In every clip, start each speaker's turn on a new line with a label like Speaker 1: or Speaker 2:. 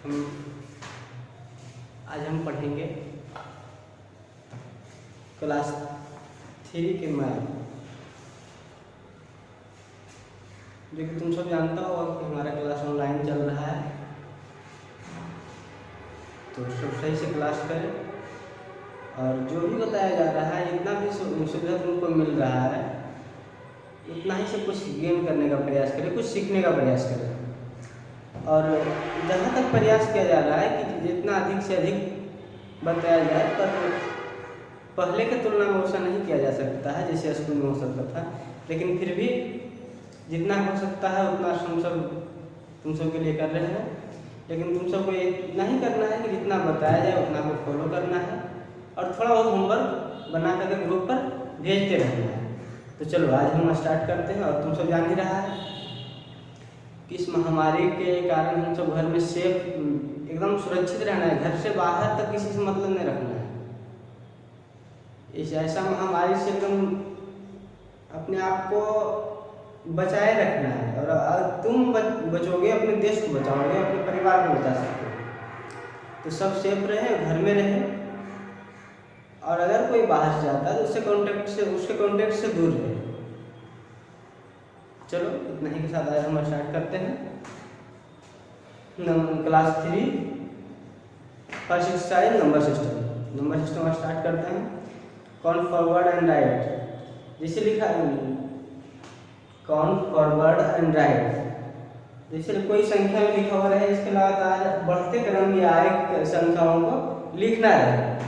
Speaker 1: हम आज हम पढ़ेंगे क्लास 3 के मैथ, जो कि तुम सब जानता हो कि हमारा क्लास ऑनलाइन चल रहा है। तो सब सही से क्लास करें और जो भी बताया जा रहा है, जितना भी सुविधा तुमको मिल रहा है, उतना ही से कुछ गेन करने का प्रयास करें, कुछ सीखने का प्रयास करें। और जहाँ तक प्रयास किया जा रहा है कि जितना अधिक से अधिक बताया जाए, पर पहले के तुलना में वैसा नहीं किया जा सकता है जैसे स्कूल में हो सकता था। लेकिन फिर भी जितना हो सकता है उतना तुम सब के लिए कर रहे हैं। लेकिन तुम सबको इतना ही करना है कि जितना बताया जाए उतना को फॉलो करना है और थोड़ा बहुत होमवर्क बना करके ग्रुप पर भेजते रहना है। तो चलो आज हम स्टार्ट करते हैं। और तुम सब जान ही रहा है कि इस महामारी के कारण हम सब घर में सेफ एकदम सुरक्षित रहना है। घर से बाहर तक किसी से मतलब नहीं रखना है। इस ऐसा महामारी से एकदम अपने आप को बचाए रखना है। और तुम बचोगे, अपने देश को बचाओगे, अपने परिवार को बचा सकते हो। तो सब सेफ रहे, घर में रहे। और अगर कोई बाहर से जाता है तो उसके कॉन्टेक्ट से दूर रहे। चलो इतना ही के साथ आज हम स्टार्ट करते हैं। Class 3 first exercise number system start करते हैं। काउंट फॉरवर्ड एंड राइट, जैसे लिखा है काउंट फॉरवर्ड एंड राइट। जैसे कोई संख्या में लिखा हुआ है, इसके लगातार बढ़ते क्रम में आए संख्याओं को लिखना है।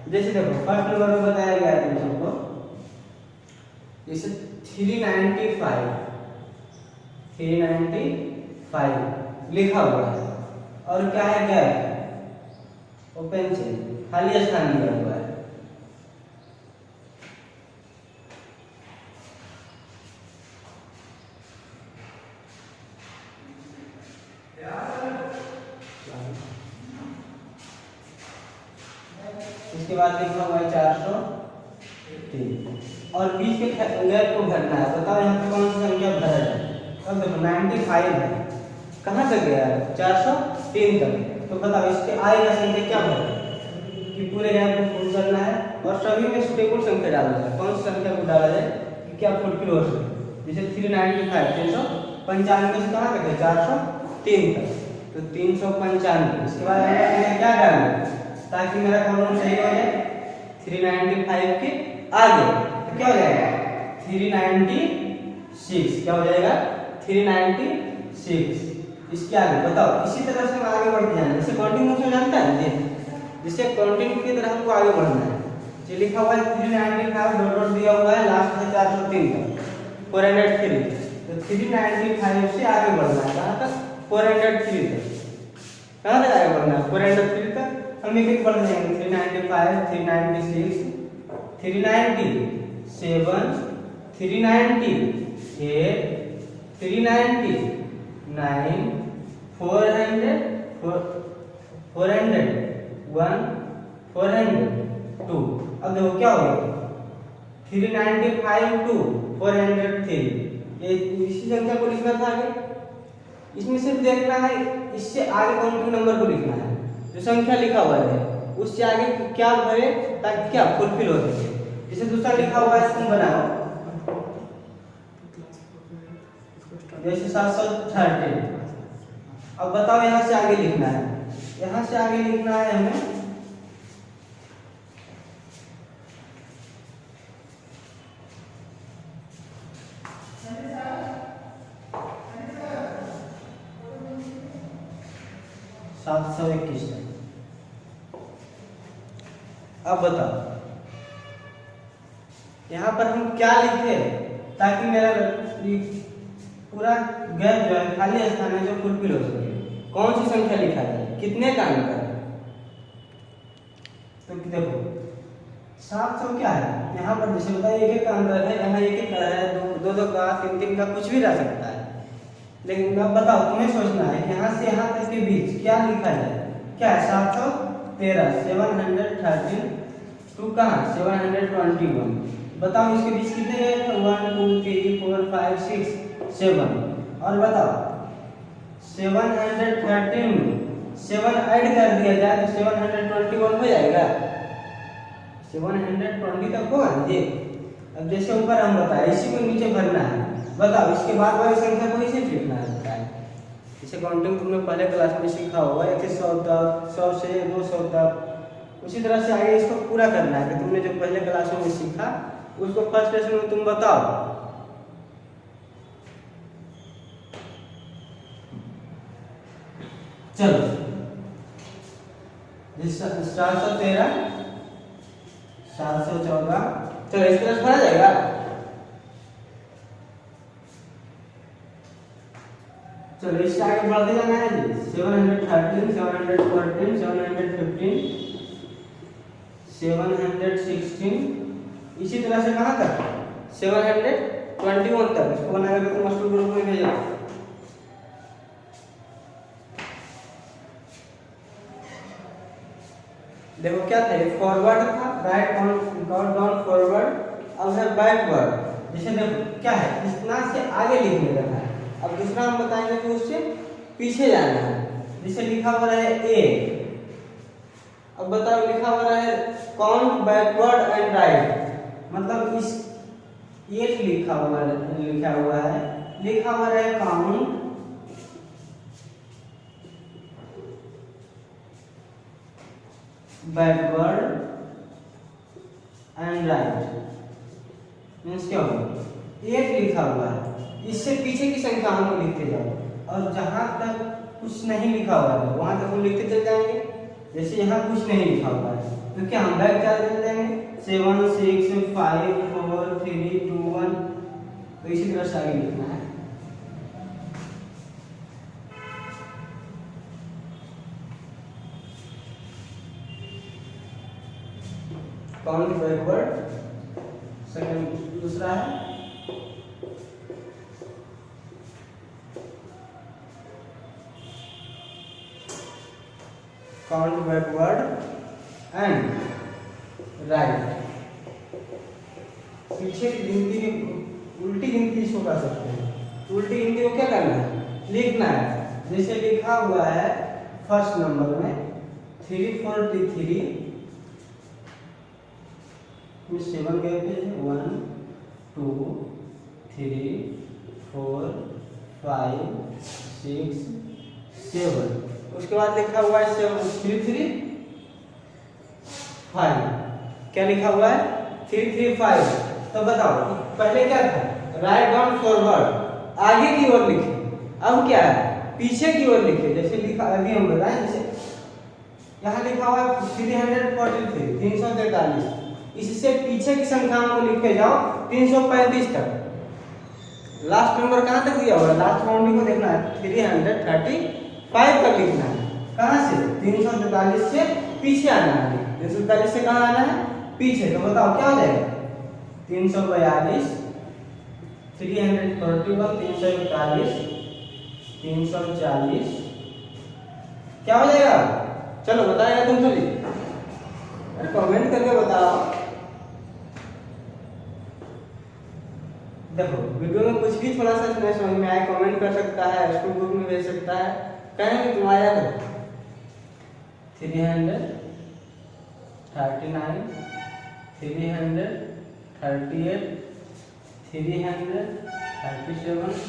Speaker 1: जैसे देखो फर्स्ट नंबर में बताया गया है तुम सबको, जैसे 395 लिखा हुआ है। और क्या है, गैप ओपन से खाली स्थान दिया हुआ है। इसके बाद लिखा हुआ है 403 और बीच के गैप को भरना है। बताओ यहाँ पे कौन सी संख्या भरा है? अब देखो 95 है, कहाँ तक गया है? 403 तक। तो बताओ इसके आएगा संख्या क्या भरे कि पूरे गैप को फुल करना है और सभी में स्टेबल संख्या डालना है। कौन सी संख्या को डाला जाए कि क्या फुलफिल हो सके? जैसे 395 395 से कहाँ तक है? 403 तक। तो 395। इसके बाद हमें क्या डालना है ताकि मेरा कॉलम सही हो जाए? 395 के आगे तो क्या हो जाएगा? 396। क्या हो जाएगा? 396। इसके आगे बताओ। इसी तरह से हम आगे बढ़ते जाएंगे। जैसे काउंटिंग मोशन जानता है, जिससे काउंटिंग की तरह हमको आगे बढ़ना है। जो लिखा हुआ है 395 डॉट दिया हुआ है, लास्ट में 403 तक 403। तो 395 से आगे बढ़ना है। कहाँ तक? 403 तक। कहाँ तक आगे बढ़ना है? 403 तक। हम एक एक बढ़ जाएंगे। 395 396 397 398 399 400 401 402। अब देखो क्या हो गया? 395 to 403। ये इसी संख्या को लिखना था आगे। इसमें सिर्फ देखना है इससे आगे काउंटिंग नंबर को लिखना है। जो संख्या लिखा हुआ है उससे आगे क्या भरे ताकि क्या फुलफिल हो सके। जैसे दूसरा लिखा हुआ है, तुम बनाओ जैसे 730। अब बताओ यहाँ से आगे लिखना है। यहाँ से आगे लिखना है हमें 721। अब बताओ यहाँ पर हम क्या लिखे ताकि मेरा पूरा गैप जो है, खाली स्थान है, जो फुलफिल हो सके। कौन सी संख्या लिखा है? कितने का अंक है? तो देखो 700 क्या है यहाँ पर? जैसे बताइए एक एक का अंतर है, यहाँ एक एक का है, दो का, तीन का, कुछ भी रह सकता है। लेकिन अब बताओ, तुम्हें सोचना है कि यहाँ से यहाँ तक के बीच क्या लिखा जाए। क्या है? 713 713 टू कहाँ? 721। बताओ इसके बीच कितने गए? 1 2 3 4 5 6 7। और बताओ 713 में 7 ऐड कर दिया जाए तो 721 हो जाएगा, 720 तक होगा ना जी। अब जैसे ऊपर हम बताए इसी को नीचे भरना है, बताओ इसके बाद वाली संख्या को इसे लिखना है। इसे काउंटिंग तुमने पहले क्लास में सीखा होगा, 1 से 100 तक, 100 से 200 तक। उसी तरह से आगे इसको पूरा करना है कि तुमने जो पहले क्लासों में सीखा उसको फर्स्ट लेसन में तुम बताओ। चलो 713, 714, चलो इस तरह से भरा जाएगा। चलो इससे आगे बढ़ते जाना है जी। 713, 714, 715, 716, इसी तरह से कहाँ तक 721 तक। इसको बना करके तुम मास्टर ग्रुप में भेजना। देखो क्या था, ये फॉरवर्ड था, राइट डाउन फॉरवर्ड, अब है बैकवर्ड। जैसे देखो क्या है, इतना से आगे लिखने का है। अब दूसरा हम बताएंगे कि उससे पीछे जाना है। जैसे लिखा हुआ है ए, अब बताओ लिखा हुआ है काउंट बैकवर्ड एंड राइट, मतलब इस ये लिखा हुआ है count backward and right, means क्या होगा, 8 लिखा हुआ है, इससे पीछे की संख्या हमको लिखते जाओ, और जहां तक कुछ नहीं लिखा हुआ है वहां तक हम लिखते चल जाएंगे। जैसे यहाँ कुछ नहीं लिखा हुआ है तो क्या हम बैक चल जाएंगे, 7 6 5 4 3 2 1, तो इसी तरह से आगे लिखना है। काउंट बैकवर्ड, सेकंड दूसरा है काउंट बैकवर्ड एंड राइट। पीछे की गिनती की उल्टी गिनती इसको कर सकते हैं। उल्टी गिनती को क्या करना है, लिखना है। जैसे लिखा हुआ है फर्स्ट नंबर में 343, 7 गए थे, 1 2 3 4 5 6 7, उसके बाद लिखा हुआ है 335, क्या लिखा हुआ है 335। तो बताओ पहले क्या था, राइट डाउन फॉरवर्ड, आगे की ओर लिखे, अब क्या है पीछे की ओर लिखे। जैसे लिखा अभी हम बताएं, जैसे यहाँ लिखा हुआ है 343, 343, इससे पीछे की संख्याओं को लिख के जाओ 335 तक। लास्ट नंबर कहाँ तक दिया हुआ है, लास्ट काउंटिंग को देखना है, 335 तक लिखना है। कहाँ से, 343 से पीछे आना है। 343 से कहाँ आना है, पीछे। तो बताओ क्या हो जाएगा, 342, 341, 341, 340, क्या हो जाएगा, चलो बताएगा तुम सभी, कमेंट करके बताओ। देखो वीडियो में कुछ भी थोड़ा सा नहीं समझ में आए कमेंट कर सकता है, स्कूल ग्रुप में भेज सकता है, कहेंगे तुम आया करो। 339, 338, 337,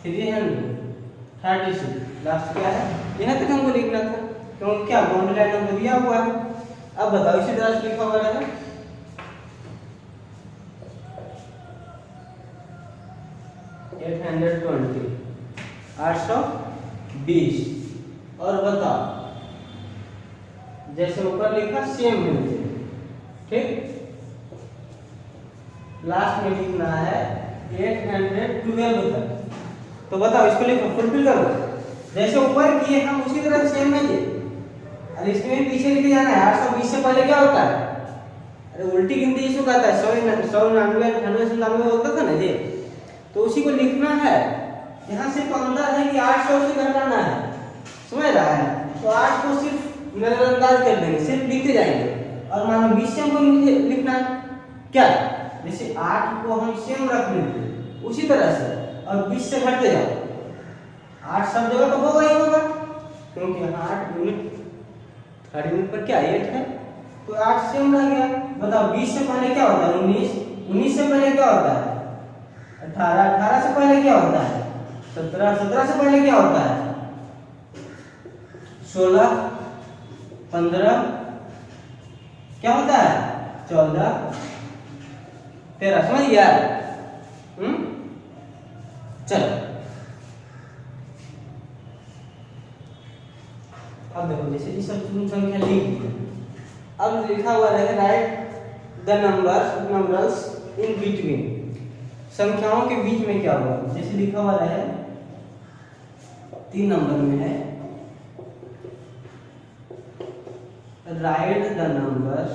Speaker 1: 336, लास्ट क्या है, यहाँ तक हमको लिखना था, क्योंकि क्या बाउंड्री लाइन हमको दिया हुआ है। अब बताओ इसी तरह से लिखा हुआ है 820, 820, और बताओ जैसे ऊपर लिखा सेम है, ठीक। लास्ट में लिखना है 812 तक। तो बताओ इसको लिखो, फुलफिल करो, जैसे ऊपर किए हम उसी तरह सेम है ये, और इसमें पीछे लिखे जाना है। 820 से पहले क्या होता है, अरे उल्टी गिनती इसको कहता है, 100 99 98 97 होता था ना ये, तो उसी को लिखना है। यहाँ सिर्फ अंदर है कि 800 से घटाना है, समझ रहा है, तो 8 को सिर्फ नजरअंदाज कर देंगे, सिर्फ लिखते जाएंगे। और मानो 20 से हमको लिखना है क्या, जैसे 8 को हम सेम रख लेंगे उसी तरह से, और 20 से घटते जाओ, 8 सब जगह तो होगा ही होगा, क्योंकि यहाँ 8 यूनिट थर्ड यूनिट पर क्या 8 है, तो 8 सेम रह गया। बताओ 20 से पहले क्या होता है 19, 19 से पहले क्या होता है 18, 18 से पहले क्या होता है 17, 17 से पहले क्या होता है 16, 15 क्या होता है 14, 13। समझ गया? चलो अब देखो जैसे ये सब संख्या लिख दी, अब लिखा हुआ है right the numbers in between, संख्याओं के बीच में क्या हुआ। जैसे लिखा हुआ है 3 नंबर में है right the numerals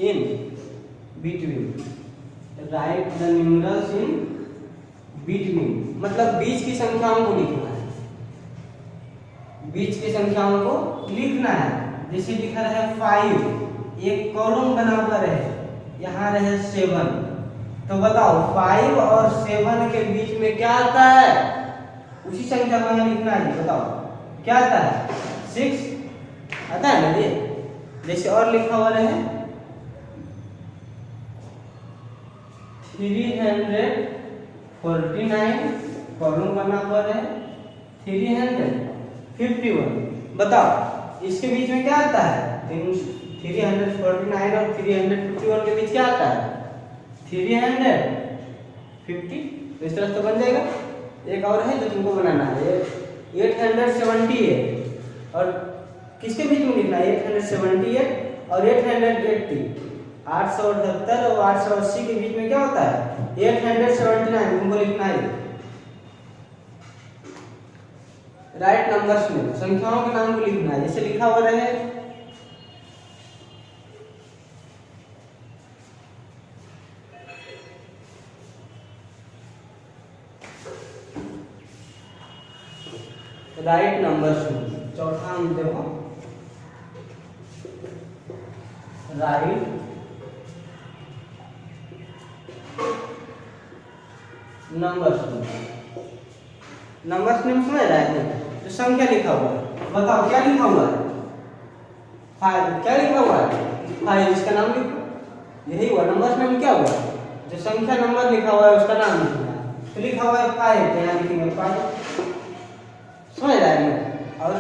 Speaker 1: in between, right the numerals in between मतलब बीच की संख्याओं को लिखना है, बीच की संख्याओं को लिखना है। जैसे लिखा रहे 5, एक कॉलम बना हुआ रहे, यहाँ रहे 7, तो बताओ 5 और 7 के बीच में क्या आता है, उसी संख्या को यहाँ लिखना है। बताओ क्या आता है 6 आता है ना ये। जैसे और लिखा हुआ रहे 349, कॉलम बना हुआ रहे 351। बताओ इसके बीच में क्या आता है 349 और 351 के बीच क्या आता है 350। तो इस तरह से बन जाएगा। एक और है जो तुमको बनाना है 878 और किसके बीच में लिखना है 878 और 880, 878 और 880 के बीच में क्या होता है 879, तुमको लिखना है। राइट नंबर्स में संख्याओं के नाम को लिखना है। जैसे लिखा हुआ रहे राइट नंबर्स में, चौथा हम देखो राइट नंबर्स में, नंबर्स में समझ रहा है जो संख्या लिखा हुआ है। बताओ क्या लिखा हुआ है 5, क्या लिखा हुआ है 5, इसका नाम लिखो। यही हुआ नंबर्स में क्या हुआ जो संख्या नंबर लिखा हुआ है उसका नाम लिखना है। तो लिखा हुआ है 5, यहाँ लिखेंगे 5। समझ रहा है ना? और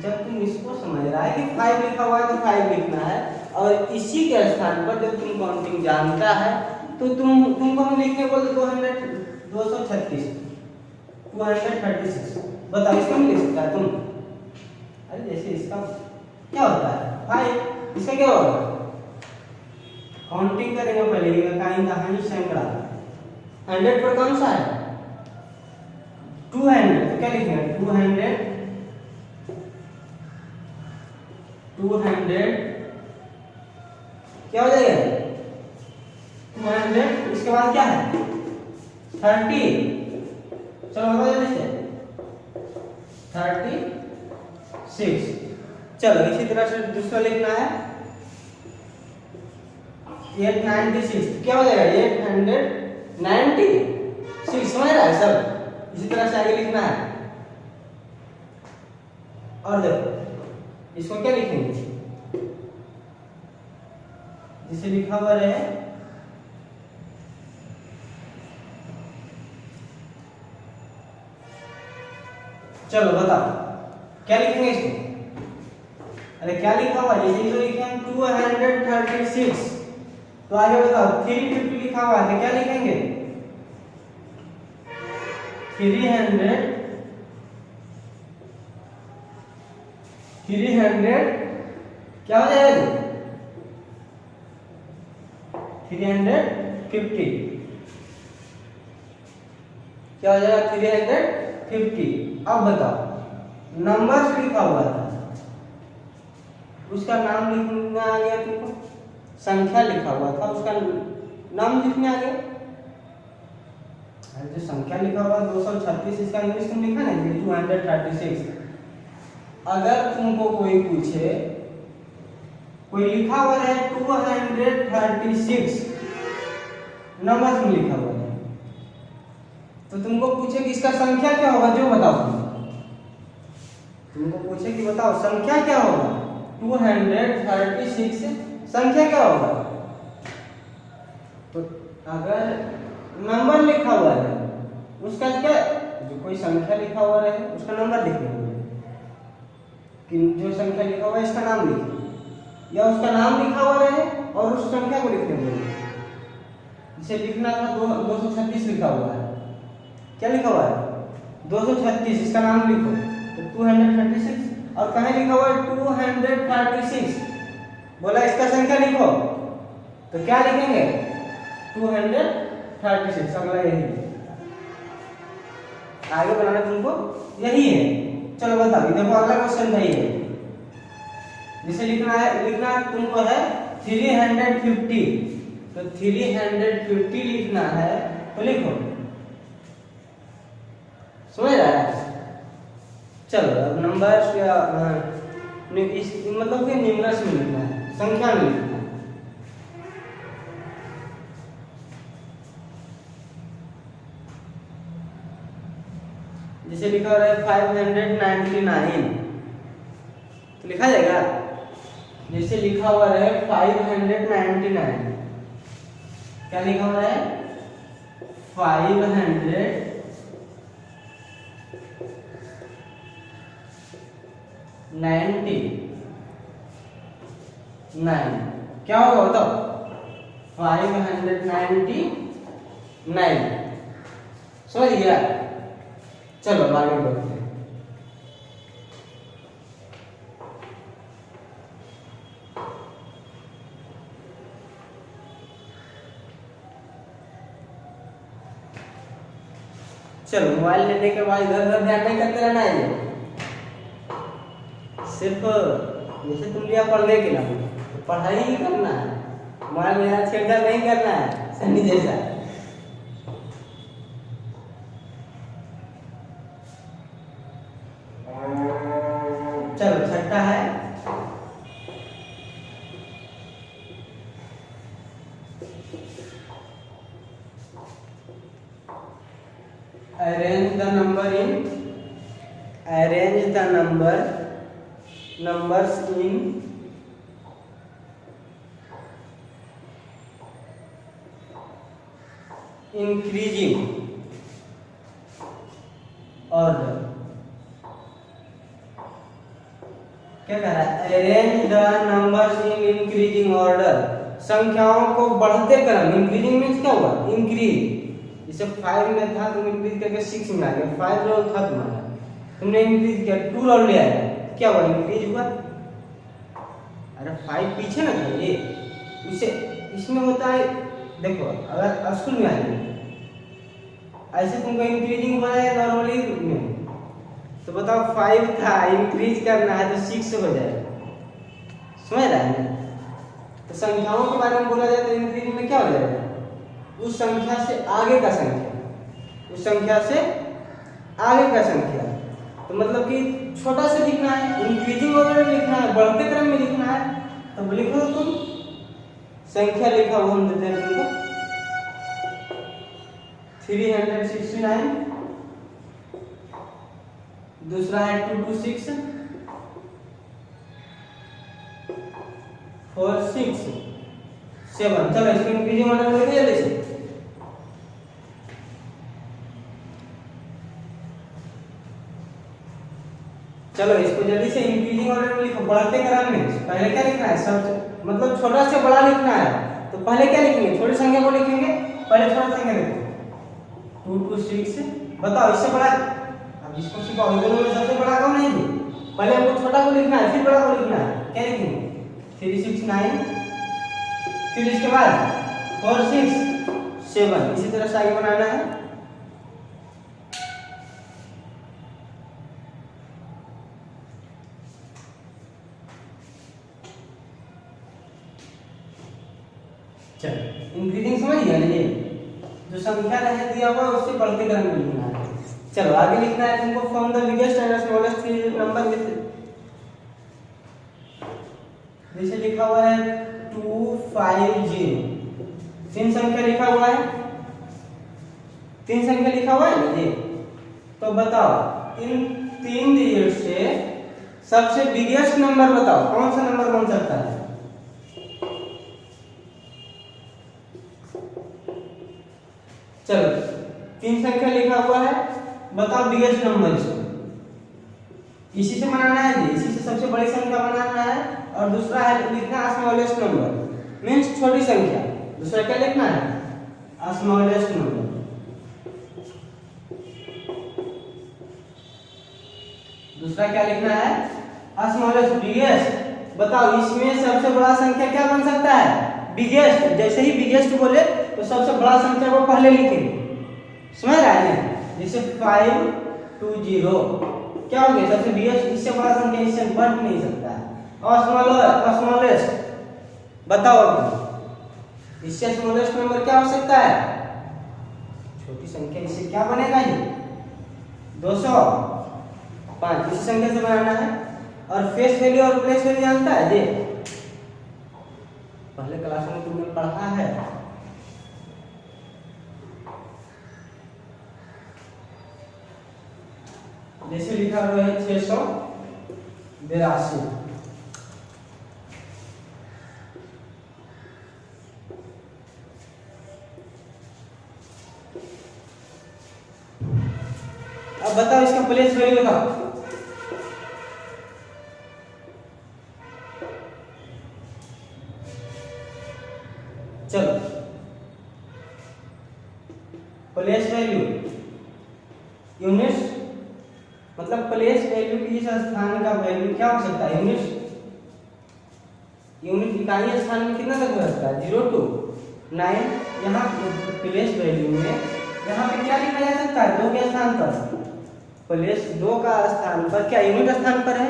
Speaker 1: जब तुम इसको समझ रहा है कि 5 लिखा हुआ है तो 5 लिखना है, और इसी के स्थान पर जब तुम काउंटिंग जानता है तो तुमको हम लिखने बोलते 236। बताओ इसका नहीं लिख सकता तुम? अरे जैसे इसका क्या होता है 5, इसका क्या होगा काउंटिंग करेंगे पहले कहीं सैकड़ा 100 पर कौन सा है 200, तो क्या लिखेंगे 200 क्या हो जाएगा 200। इसके बाद क्या है 30, चलो बताओ जल्दी से 36। चलो इसी तरह से दूसरा लिखना है 896, क्या हो जाएगा 896। समझ रहा है सब? इसी तरह से आगे लिखना है। और देखो इसको क्या लिखेंगे जिसे लिखा हुआ रहे चलो बताओ क्या लिखेंगे इसको। अरे क्या लिखा हुआ है जैसे तो लिखे हम 236, तो आगे बताओ 350 लिखा हुआ है क्या लिखेंगे 300 क्या हो जाएगा 350, क्या हो जाएगा 350। अब बताओ नंबर्स लिखा हुआ था उसका नाम लिखना आ गया तुमको, संख्या लिखा हुआ था उसका नाम लिखने आ गया। जो संख्या लिखा हुआ 236, इसका इंग्लिश तुम लिखा ना 236। अगर तुमको कोई पूछे कोई लिखा हुआ है 236 नंबर्स में लिखा हुआ है। तो तुमको पूछे कि इसका संख्या क्या होगा, जो बताओ तुमको पूछे कि बताओ संख्या क्या होगा, 236 संख्या क्या होगा। तो अगर नंबर लिखा हुआ है उसका क्या, जो कोई संख्या लिखा हुआ है उसका नंबर लिखेंगे, कि जो संख्या लिखा हुआ है इसका नाम लिखें, या उसका नाम लिखा हुआ है और उस संख्या को लिखेंगे। जिसे लिखना था 236 लिखा हुआ है, क्या लिखा हुआ है 236, इसका नाम लिखो तो 236, और कहीं लिखा हुआ है 236, बोला इसका संख्या लिखो तो क्या लिखेंगे 236। अगला यही है, आगे बनाना तुमको यही है। चलो बताओ, देखो अगला क्वेश्चन भाई है, जिसे लिखना तुमको है 350, तो 350 लिखना है तो लिखो, समझ रहा है। चलो अब नंबर क्या मतलब कि निम्नस में लिखना है, संख्या में लिखना है। जैसे लिखा रहा है 599, तो लिखा जाएगा जैसे लिखा हुआ है 599, क्या लिखा हुआ है 599, क्या होगा बताओ 599, समझ गया। चलो आगे बढ़ते हैं। चलो मोबाइल लेने के बाद इधर उधर ध्यान नहीं करते रहना है, सिर्फ जैसे तुम लिया पढ़ने के लिए तो पढ़ाई ही करना है, मोबाइल में छेड़छाड़ नहीं करना है सन्नी जैसा। चलो छठा है arrange the numbers in increasing order। क्या कह रहा है, arrange the numbers in increasing order, संख्याओं को बढ़ते क्रम, इंक्रीजिंग मींस क्या हुआ इंक्रीज, जैसे 5 में था तुम इंक्रीज करके 6 में आ गया, 5 रोल था तुम्हारा तुमने इंक्रीज किया 2 रोल ले आया, क्या हुआ इंक्रीज हुआ। अरे 5 पीछे ना था ये, उसे इसमें होता है देखो, अगर स्कूल में आएंगे ऐसे तुमको इंक्रीजिंग हो जाए नॉर्मली में, तो बताओ 5 था इंक्रीज करना है तो 6 हो जाएगा, समझ रहा है ना। तो संख्याओं के बारे में बोला जाए तो इंक्रीज में क्या हो जाएगा, उस संख्या से आगे का संख्या, उस संख्या से आगे का संख्या, तो मतलब कि छोटा से लिखना है, इंक्रीजिंग ऑर्डर में लिखना है, बढ़ते क्रम में लिखना है, तो लिखो तुम संख्या लिखा वो हम देते हैं तुमको 369, दूसरा है 226, 467। चलो इसको इंक्रीजिंग ऑर्डर में लिखिए जल्दी से। चलो इसको जल्दी से इंक्रीजिंग ऑर्डर में लिखो, बढ़ते क्रम में। पहले क्या लिखना है, सबसे मतलब छोटा से बड़ा लिखना है, तो पहले क्या लिखेंगे, छोटी संख्या को लिखेंगे, पहले छोटा संख्या लिखो 226। बताओ इससे बड़ा, अब इसको सिखाओ दोनों में सबसे बड़ा कौन है जी, पहले हमको छोटा को लिखना है फिर बड़ा को लिखना है, क्या लिखेंगे 369, फिर इसके बाद 467, इसी तरह से आगे बनाना है। चलो इंक्रीजिंग समझ गया ना, ये जो संख्या रहे दिया हुआ उससे बढ़ते क्रम में लिखना है। चलो आगे लिखना है तुमको from the biggest and smallest number with, जैसे लिखा हुआ है 250, तीन संख्या लिखा हुआ है, तीन संख्या लिखा हुआ है ना जी। तो बताओ इन तीन डिजिट से सबसे बिगेस्ट नंबर बताओ, कौन सा नंबर बन सकता है? चलो तीन संख्या लिखा हुआ है, बताओ बिगेस्ट नंबर इसको। इसी से बनाना है जी, इसी से सबसे बड़ी संख्या बनाना है। और दूसरा है लिखना स्मॉलेस्ट नंबर, मीन्स छोटी संख्या। दूसरा क्या लिखना है? Smallest number. दूसरा क्या लिखना है? स्मॉलेस्ट। बिगेस्ट बताओ इसमें सबसे बड़ा संख्या क्या बन सकता है? बिगेस्ट। जैसे ही बिगेस्ट बोले तो सबसे बड़ा संख्या को पहले लिखेंगे, समझ रहा है ना? जैसे 520 क्या हो गया? सबसे बिगेस्ट, इससे बड़ा संख्या इससे बढ़ नहीं सकता है। और स्मॉलेस्ट बताओ इससे स्मॉलेस्ट नंबर क्या हो सकता है? छोटी संख्या, इससे क्या बनेगा? ये 205। इसी संख्या से बनाना है। और फेस वैल्यू और प्लेस वैल्यू जानता है जी, पहले क्लास में तुमने पढ़ा है। जैसे लिखा हुआ है 682। अब बताओ इसका प्लेस वैल्यू बताओ। चलो प्लेस वैल्यू यूनिट्स, मतलब प्लेस वैल्यू की इस स्थान का वैल्यू क्या हो सकता है? यूनिट्स। यूनिट इकाई स्थान में कितना तक हो सकता है? 0 to 9। यहाँ प्लेस वैल्यू में यहाँ पे क्या लिखा जा सकता है? 2 के स्थान पर। प्लेस 2 का स्थान पर क्या यूनिट स्थान पर है?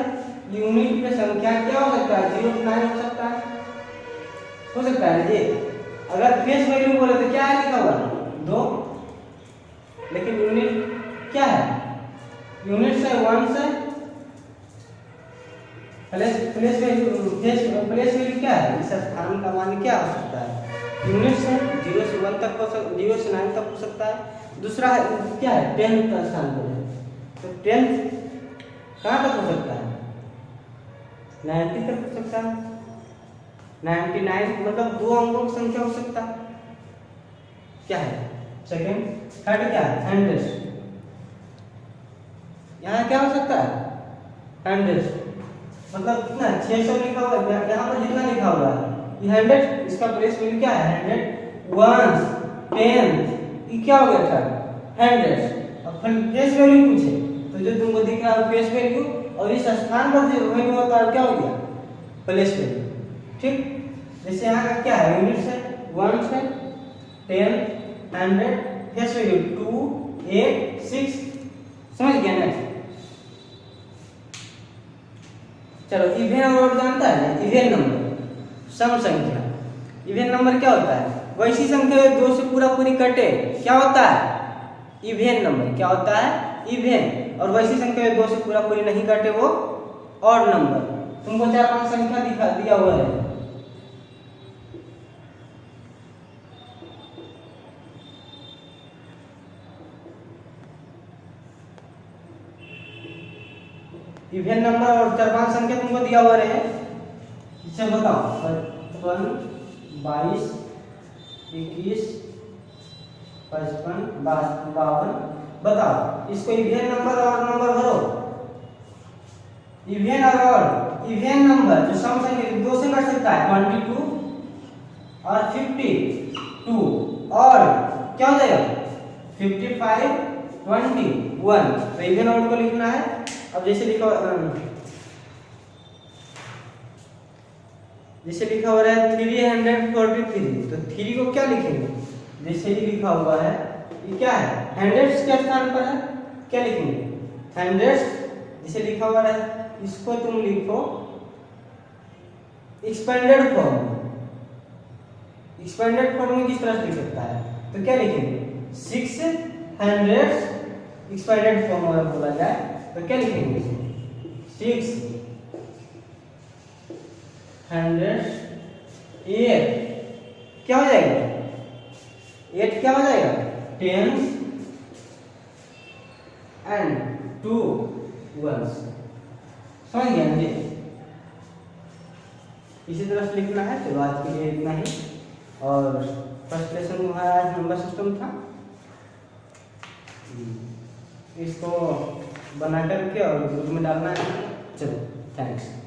Speaker 1: यूनिट की संख्या क्या हो सकता है? 0 to 9 हो सकता है, हो सकता है जी। अगर फेस वैल्यू बोले तो क्या है लिखा हुआ? 2। लेकिन यूनिट क्या है? यूनिट से 1 से प्लेस वैल्यू क्या है? इस स्थान का मान क्या हो सकता है? यूनिट से 0 से 1 तक हो सकता, 0 से 9 तक हो सकता है। दूसरा है क्या है? 10 का स्थान पर है, तो 10 कहाँ तक हो सकता है? 90 तक हो सकता है। 99 मतलब 2 अंकों की संख्या हो सकता है। क्या है? सेकंड। थर्ड क्या है? 100। यहाँ क्या हो सकता है? 100 मतलब कितना? 600 लिखा हुआ है, यहाँ पर जितना लिखा हुआ है ये 100। इसका प्लेस वैल्यू क्या है? 100 1 10। ये क्या हो गया? 100। अब फेस वैल्यू पूछे तो जो तुमको दिख रहा है फेस वैल्यू, और इस स्थान पर जो वैल्यू होता है क्या हो गया? Place value. ठीक, जैसे यहाँ का क्या है? यूनिट से 1 से 10 100, फेस वैल्यू 2 8 6। समझ गया ना? चलो इवेन और ऑड जानता है ना? इवेन नंबर सम संख्या। इवेन नंबर क्या होता है? वैसी संख्या 2 से पूरा पूरी कटे क्या होता है? Even number. क्या होता है? इवेन। और वैसी संख्या 2 से पूरा पूरी नहीं कटे वो ऑड नंबर। तुमको 4-5 संख्या दिखा दिया हुआ है। इवेन नंबर और 4-5 संख्या तुमको दिया हुआ है। इसे बताओ 55 22 21 55 52। बताओ इसको इवेन नंबर और नंबर भरो। इवेन और ऑड। इवेन नंबर जो सम संख्या 2 से कट सकता है 22 और 52। और क्या हो जाएगा? 55 21। तो इवेन ऑड को लिखना है। अब जैसे लिखा हो रहा है 343, तो 3 को क्या लिखेंगे? जैसे ही लिखा हुआ है ये क्या है? हंड्रेड्स के स्थान पर है, क्या लिखेंगे? हंड्रेड्स। जैसे लिखा हुआ है इसको तुम लिखो एक्सपेंडेड फॉर्म। एक्सपेंडेड फॉर्म में किस तरह से लिख सकता है? तो क्या लिखेंगे? 6 हंड्रेड्स एक्सपेंडेड फॉर्म में बोला जाए तो क्या लिखेंगे? 6 हंड्रेड्स 8। क्या हो जाएगा? 8 क्या हो जाएगा? Tense and 2 ones. समझ गया जी? इसी तरह से लिखना है। चलो आज के लिए इतना ही। और फर्स्ट लेसन में हमारा आज नंबर सिस्टम था। इसको बना करके और ग्रुप में डालना है। चलो थैंक्स।